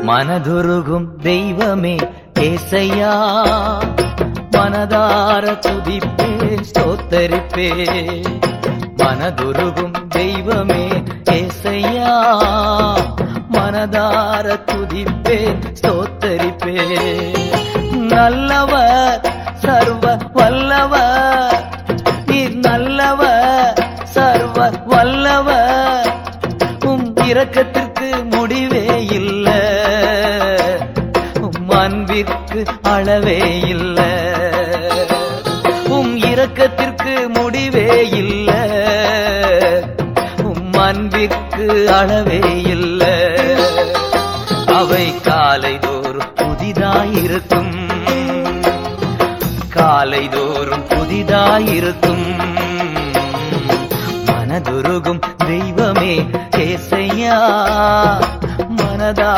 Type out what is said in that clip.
மனதுருகும் தெய்வமே ஏசையா, மனதார துதிப்பே ஸ்தோத்தரிப்பே. மனதுருகும் தெய்வமே ஏசையா, மனதார துதிப்பே ஸ்தோத்தரிப்பே. நல்லவர் சர்வ வல்லவர், நீர் நல்லவர் சர்வ வல்லவர். இரக்கத்திற்கு முடிவே இல்ல, அன்பிற்கு அளவே இல்ல. இரக்கத்திற்கு முடிவே இல்ல, அன்பிற்கு அளவே இல்ல. அவை காலைதோறும் புதிதாயிருக்கும், காலைதோறும் புதிதாயிருக்கும். மனதுருகும் தெய்வமே ஏசையா, மனதா